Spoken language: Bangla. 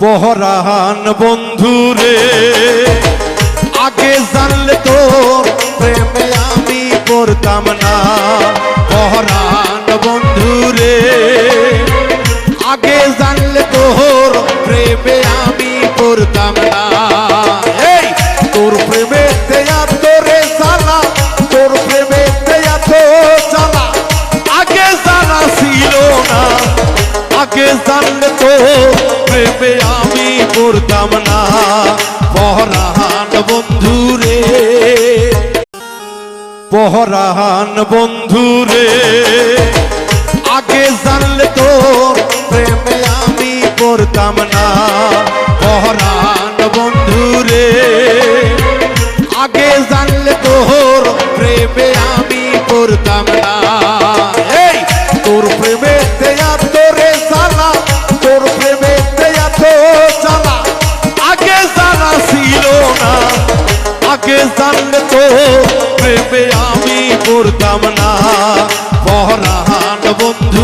পহরান বন্ধুরে আগে জানলে তোর প্রেমে আমি পড়তাম না। পহরান বন্ধুরে আগে জানলে তোর প্রেমে আমি পড়তাম না। এই তোর প্রেমে দেয়া তোরে সালা, তোর প্রেমে দেয়া তো চালা আগে জানা ছিল না। আগে জানলে তো প্রেমে আমি পড়তাম না। পহরান বন্ধুরে পহরান বন্ধুরে আগে জানলে তো প্রেমে আমি পড়তাম না। পহরান বন্ধুরে আগে জানলে তোর প্রেমে আমি পড়তাম না। এই তোর প্রেমে দেয়া তোরে সালা, তোর প্রেমে দেয়া তো চালা আগে জানা ছিল না। আগে জানলে তো প্রেমে আমি পড়তাম না। পহরান বন্ধু